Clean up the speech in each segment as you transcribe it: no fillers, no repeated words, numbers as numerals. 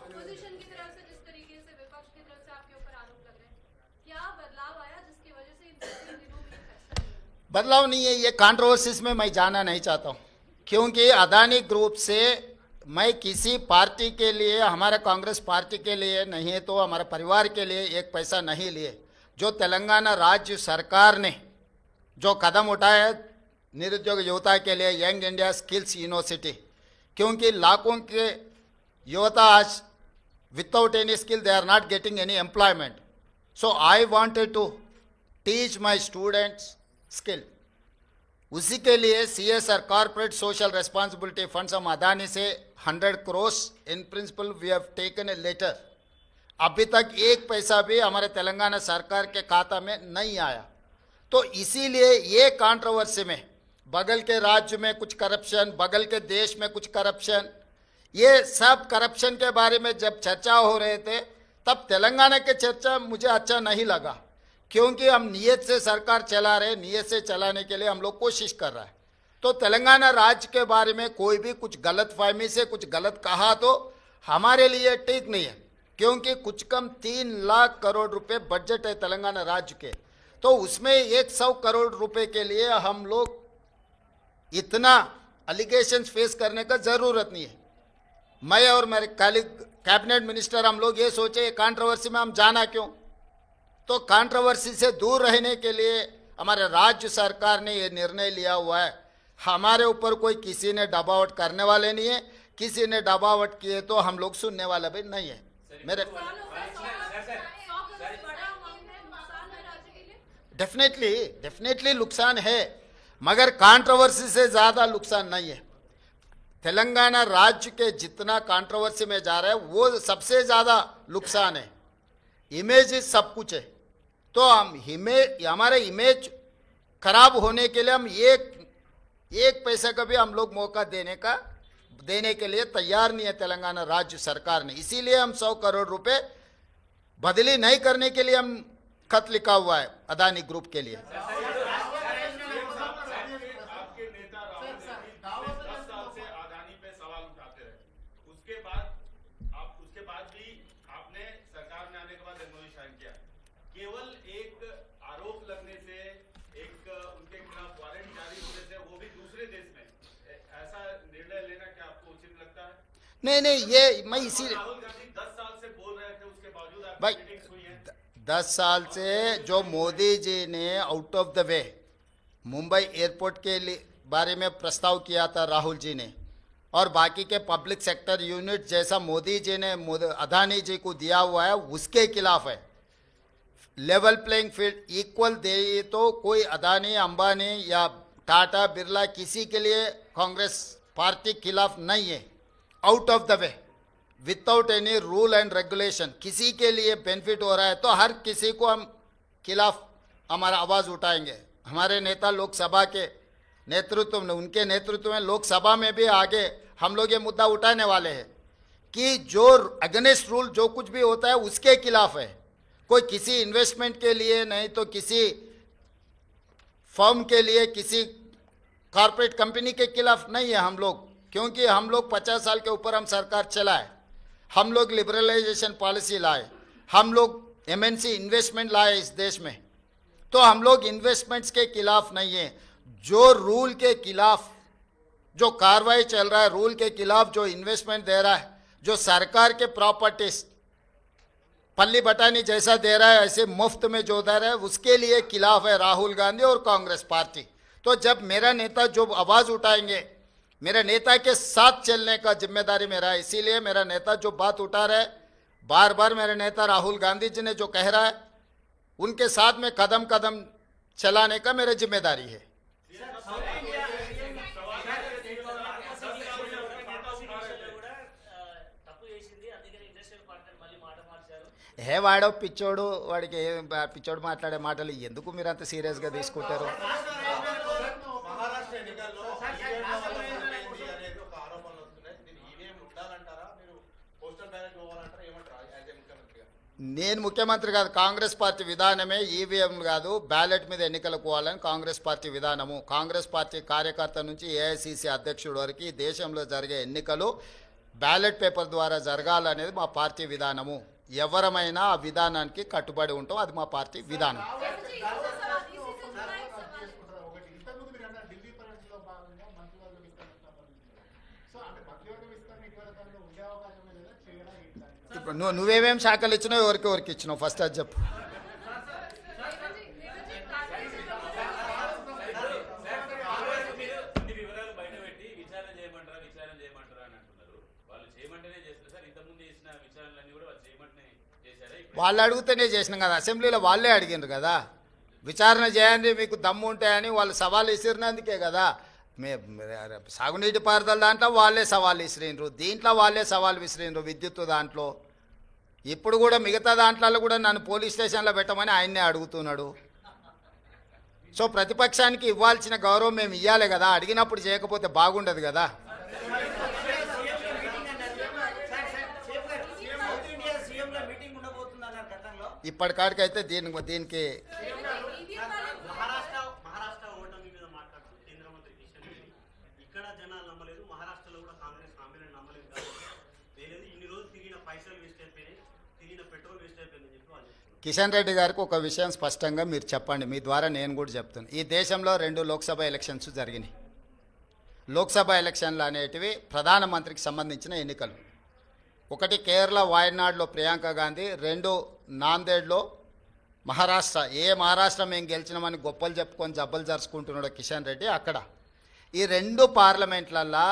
Opposition की तरफ से जिस तरीके से विपक्ष की तरफ से आपके ऊपर आरोप लग रहे हैं, क्या बदलाव आया जिसकी वजह से इन 3 दिनों में फैसला लिया? बदलाव नहीं है, ये कंट्रोवर्सीज में मैं जाना नहीं चाहता हूँ, क्योंकि अदानी ग्रुप से मैं किसी पार्टी के लिए, हमारे कांग्रेस पार्टी के लिए नहीं है तो हमारे परिवार के लिए एक पैसा नहीं लिए। जो तेलंगाना राज्य सरकार ने जो कदम उठाया निरुद्योग युवता के लिए, यंग इंडिया स्किल्स यूनिवर्सिटी, क्योंकि लाखों के युवता आज without any skill they are not getting any employment, so I wanted to teach my students skill. उसी के लिए CSR corporate social responsibility funds हम अदानी से 100 crore in principle we have taken a letter. अभी तक एक पैसा भी हमारे तेलंगाना सरकार के खाता में नहीं आया। तो इसीलिए ये कंट्रोवर्सी में बगल के राज्य में कुछ करप्शन, बगल के देश में कुछ करप्शन, ये सब करप्शन के बारे में जब चर्चा हो रहे थे तब तेलंगाना के चर्चा मुझे अच्छा नहीं लगा, क्योंकि हम नियत से सरकार चला रहे, नियत से चलाने के लिए हम लोग कोशिश कर रहा है। तो तेलंगाना राज्य के बारे में कोई भी कुछ गलत फहमी से कुछ गलत कहा तो हमारे लिए ठीक नहीं है, क्योंकि कुछ कम 3 लाख करोड़ रुपए बजट है तेलंगाना राज्य के। तो उसमें 100 करोड़ रुपए के लिए हम लोग इतना अलिगेशन फेस करने का जरूरत नहीं है। मैं और मेरे कलीग कैबिनेट मिनिस्टर हम लोग ये सोचे कंट्रोवर्सी में हम जाना क्यों, तो कंट्रोवर्सी से दूर रहने के लिए हमारे राज्य सरकार ने ये निर्णय लिया हुआ है। हमारे ऊपर कोई किसी ने दबावट करने वाले नहीं है, किसी ने दबावट किए तो हम लोग सुनने वाले भी नहीं है। मेरे डेफिनेटली नुकसान है, मगर कंट्रोवर्सी से ज़्यादा नुकसान नहीं है। तेलंगाना राज्य के जितना कंट्रोवर्सी में जा रहा है वो सबसे ज़्यादा नुकसान है। इमेज सब कुछ है, तो हम हमारे इमेज खराब होने के लिए हम एक पैसा का भी हम लोग मौका देने के लिए तैयार नहीं है तेलंगाना राज्य सरकार ने। इसीलिए हम 100 करोड़ रुपए बदली नहीं करने के लिए हम खत लिखा हुआ है अदानी ग्रुप के लिए। केवल एक आरोप लगने से, एक उनके खिलाफ वारंट जारी होने से, वो भी दूसरे देश में, ऐसा निर्णय लेना क्या आपको उचित लगता है? नहीं, ये मैं इसी राहुल गांधी 10 साल से बोल रहे थे, उसके बावजूद आपकी भाई मीटिंग्स हुई हैं। 10 साल से जो मोदी जी ने out of the way Mumbai airport के बारे में प्रस्ताव किया था राहुल जी ने, और बाकी के पब्लिक सेक्टर यूनिट जैसा मोदी जी ने अदानी जी को दिया हुआ है, उसके खिलाफ है। लेवल प्लेइंग फील्ड इक्वल दे तो कोई अदानी, अंबानी या टाटा, बिरला किसी के लिए कांग्रेस पार्टी खिलाफ नहीं है। Out of the way without any rule and regulation किसी के लिए बेनिफिट हो रहा है तो हर किसी को हम खिलाफ हमारा आवाज़ उठाएंगे। हमारे नेता लोकसभा के नेतृत्व में, उनके नेतृत्व में लोकसभा में भी आगे हम लोग ये मुद्दा उठाने वाले हैं कि जो अगेंस्ट रूल जो कुछ भी होता है उसके खिलाफ है। कोई किसी इन्वेस्टमेंट के लिए नहीं तो किसी फर्म के लिए, किसी कॉरपोरेट कंपनी के खिलाफ नहीं है हम लोग, क्योंकि हम लोग 50 साल के ऊपर हम सरकार चलाए, हम लोग लिबरलाइजेशन पॉलिसी लाए, हम लोग MNC इन्वेस्टमेंट लाए इस देश में, तो हम लोग इन्वेस्टमेंट्स के खिलाफ नहीं है। जो रूल के खिलाफ जो कार्रवाई चल रहा है, रूल के खिलाफ जो इन्वेस्टमेंट दे रहा है, जो सरकार के प्रॉपर्टीज पल्ली बटानी जैसा दे रहा है, ऐसे मुफ्त में जो दे रहा है, उसके लिए खिलाफ है राहुल गांधी और कांग्रेस पार्टी। तो जब मेरा नेता जो आवाज़ उठाएंगे, मेरे नेता के साथ चलने का जिम्मेदारी मेरा है। इसीलिए मेरा नेता जो बात उठा रहा है, बार बार मेरे नेता राहुल गांधी जी ने जो कह रहा है, उनके साथ में कदम कदम चलाने का मेरा जिम्मेदारी है। హే వాడో పిచ్చోడు, వాడికి పిచ్చోడు మాట్లాడే మాటలు ఎందుకు మీరు అంత సీరియస్గా తీసుకుంటారు? నేను ముఖ్యమంత్రి కాదు, కాంగ్రెస్ పార్టీ విధానమే ఈవీఎం కాదు, బ్యాలెట్ మీద ఎన్నికలకు పోవాలని కాంగ్రెస్ పార్టీ విధానము. కాంగ్రెస్ పార్టీ కార్యకర్త నుంచి ఏఐసిసి అధ్యక్షుడి వరకు ఈ దేశంలో జరిగే ఎన్నికలు బ్యాలెట్ పేపర్ ద్వారా జరగాలనేది మా పార్టీ విధానము. ఎవరమైనా ఆ విధానానికి కట్టుబడి ఉంటాం, అది మా పార్టీ విధానం. ఇప్పుడు నువ్వేమేం శాఖలు ఇచ్చినావు, ఎవరికి ఇచ్చినావు ఫస్ట్ అది చెప్పు. వాళ్ళు అడిగితేనే చేసినాం కదా, అసెంబ్లీలో వాళ్ళే అడిగినారు కదా, విచారణ చేయండి మీకు దమ్ము ఉంటాయని వాళ్ళు సవాల్ విసిరినందుకే కదా. సాగునీటి పారుదల దాంట్లో వాళ్ళే సవాల్ విసిరినరు, దీంట్లో వాళ్ళే సవాల్ విసిరినరు, విద్యుత్తు దాంట్లో. ఇప్పుడు కూడా మిగతా దాంట్లో కూడా నన్ను పోలీస్ స్టేషన్లో పెట్టమని ఆయన్నే అడుగుతున్నాడు. సో ప్రతిపక్షానికి ఇవ్వాల్సిన గౌరవం మేము ఇవ్వాలి కదా, అడిగినప్పుడు చేయకపోతే బాగుండదు కదా. ఇప్పటికాడికైతే దీనికి కిషన్ రెడ్డి గారికి ఒక విషయం స్పష్టంగా మీరు చెప్పండి, మీ ద్వారా నేను కూడా చెప్తాను. ఈ దేశంలో 2 లోక్సభ ఎలక్షన్స్ జరిగినాయి. లోక్సభ ఎలక్షన్లు అనేటివి ప్రధానమంత్రికి సంబంధించిన ఎన్నికలు. ఒకటి కేరళ వాయనాడ్లో ప్రియాంక గాంధీ, 2 నాందేడ్లో మహారాష్ట్ర. మహారాష్ట్ర మేము గెలిచినామని గొప్పలు చెప్పుకొని జబ్బలు జరుచుకుంటున్నాడు కిషన్ రెడ్డి అక్కడ. ఈ 2 పార్లమెంట్లల్లో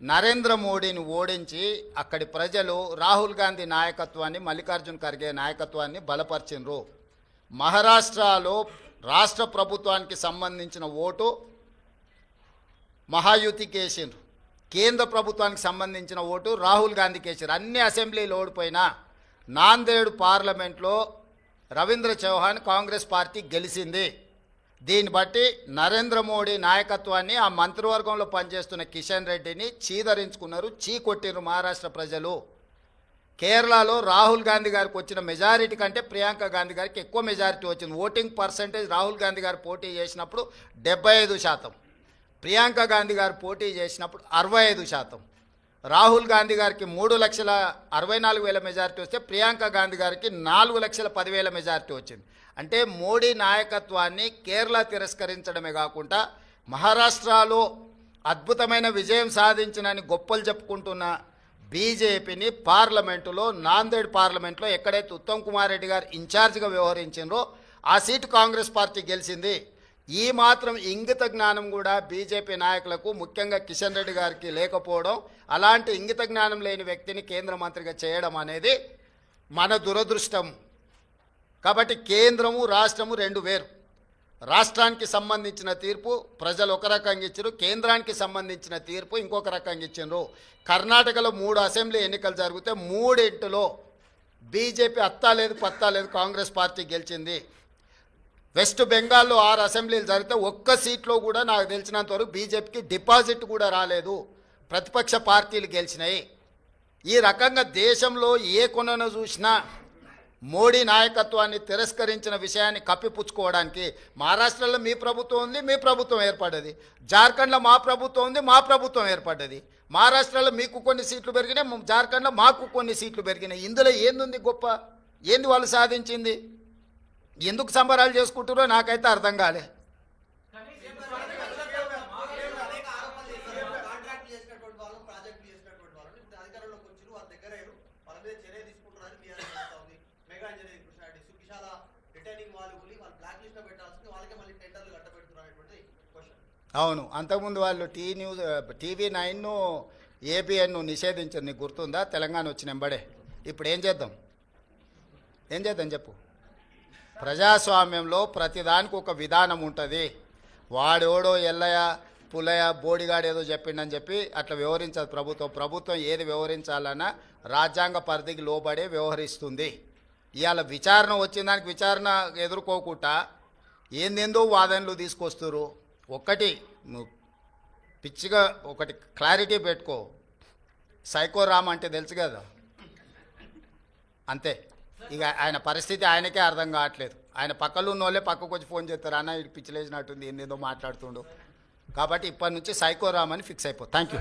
నరేంద్ర మోడీని ఓడించి అక్కడి ప్రజలు రాహుల్ గాంధీ నాయకత్వాన్ని, మల్లికార్జున్ ఖర్గే నాయకత్వాన్ని బలపరిచినరు. మహారాష్ట్రలో రాష్ట్ర ప్రభుత్వానికి సంబంధించిన ఓటు మహాయుతికి వేసిండ్రు, కేంద్ర ప్రభుత్వానికి సంబంధించిన ఓటు రాహుల్ గాంధీకి వేసారు. అన్ని అసెంబ్లీలు ఓడిపోయినా నాందేడ్ పార్లమెంట్లో రవీంద్ర చౌహాన్ కాంగ్రెస్ పార్టీ గెలిచింది. దీన్ని బట్టి నరేంద్ర మోడీ నాయకత్వాన్ని, ఆ మంత్రివర్గంలో పనిచేస్తున్న కిషన్ రెడ్డిని చీదరించుకున్నారు, చీకొట్టిరు మహారాష్ట్ర ప్రజలు. కేరళలో రాహుల్ గాంధీ గారికి వచ్చిన మెజారిటీ కంటే ప్రియాంక గాంధీ గారికి ఎక్కువ మెజారిటీ వచ్చింది. ఓటింగ్ పర్సంటేజ్ రాహుల్ గాంధీ గారు పోటీ చేసినప్పుడు 75%, ప్రియాంక గాంధీ గారు పోటీ చేసినప్పుడు 65%. రాహుల్ గాంధీ గారికి 3,64,000 మెజారిటీ వస్తే ప్రియాంక గాంధీ గారికి 4,10,000 మెజారిటీ వచ్చింది. అంటే మోడీ నాయకత్వాన్ని కేరళ తిరస్కరించడమే కాకుండా మహారాష్ట్రలో అద్భుతమైన విజయం సాధించినని గొప్పలు చెప్పుకుంటున్న బీజేపీని పార్లమెంటులో, నాందేడ్ పార్లమెంట్లో ఎక్కడైతే ఉత్తమ్ కుమార్ రెడ్డి గారు ఇన్ఛార్జిగా వ్యవహరించారో ఆ సీటు కాంగ్రెస్ పార్టీ గెలిచింది. ఈ మాత్రం ఇంగిత జ్ఞానం కూడా బీజేపీ నాయకులకు, ముఖ్యంగా కిషన్ రెడ్డి గారికి లేకపోవడం, అలాంటి ఇంగిత జ్ఞానం లేని వ్యక్తిని కేంద్ర మంత్రిగా చేయడం అనేది మన దురదృష్టం. కాబట్టి కేంద్రము రాష్ట్రము 2 వేరు. రాష్ట్రానికి సంబంధించిన తీర్పు ప్రజలు ఒక రకంగా ఇచ్చారు, కేంద్రానికి సంబంధించిన తీర్పు ఇంకొక రకంగా ఇచ్చారు. కర్ణాటకలో 3 అసెంబ్లీ ఎన్నికలు జరిగితే 3 బీజేపీ అత్తా లేదు పత్తా లేదు కాంగ్రెస్ పార్టీ గెలిచింది. వెస్ట్ బెంగాల్లో 6 అసెంబ్లీలు జరిగితే ఒక్క సీట్లో కూడా నాకు తెలిసినంత వరకు బీజేపీకి డిపాజిట్ కూడా రాలేదు, ప్రతిపక్ష పార్టీలు గెలిచినాయి. ఈ రకంగా దేశంలో ఏ కొనను చూసినా మోడీ నాయకత్వాన్ని తిరస్కరించిన విషయాన్ని కప్పిపుచ్చుకోవడానికి మహారాష్ట్రలో మీ ప్రభుత్వం ఉంది, మీ ప్రభుత్వం ఏర్పడ్డది. జార్ఖండ్లో మా ప్రభుత్వం ఉంది, మా ప్రభుత్వం ఏర్పడ్డది. మహారాష్ట్రలో మీకు కొన్ని సీట్లు పెరిగినాయి, జార్ఖండ్లో మాకు కొన్ని సీట్లు పెరిగినాయి. ఇందులో ఏంది గొప్ప, ఏంది వాళ్ళు సాధించింది? ఎందుకు సంబరాలు చేసుకుంటారో నాకైతే అర్థం కాలే. అవును, అంతకుముందు వాళ్ళు టీవీ 9 ఏబిఎన్ నిషేధించారు, నీకు గుర్తుందా? తెలంగాణ వచ్చిన వెంబడే. ఇప్పుడు ఏం చేద్దాం చెప్పు. ప్రజాస్వామ్యంలో ప్రతిదానికి ఒక విధానం ఉంటుంది. వాడోడో ఎల్లయ్య పుల్లయ్య బోడిగాడు ఏదో చెప్పిండని చెప్పి అట్లా వ్యవహరించదు ప్రభుత్వం. ఏది వ్యవహరించాలన్నా రాజ్యాంగ పరిధికి లోబడే వ్యవహరిస్తుంది. ఇవాళ విచారణ వచ్చిన దానికి విచారణ ఎదుర్కోకుండా ఏందేందో వాదనలు తీసుకొస్తారు. ఒకటి నువ్వు పిచ్చిగా ఒకటి క్లారిటీ పెట్టుకో, సైకో రామ్ అంటే తెలుసు కదా, అంతే. ఇక ఆయన పరిస్థితి ఆయనకే అర్థం కావట్లేదు. ఆయన పక్కలో ఉన్న వాళ్ళే పక్కకు వచ్చి ఫోన్ చేస్తారు, అన్న ఇది పిచ్చిలేసినట్టుంది, ఏందేదో మాట్లాడుతుండు. కాబట్టి ఇప్పటి నుంచి సైకో రామ్ అని ఫిక్స్ అయిపో. Thank you.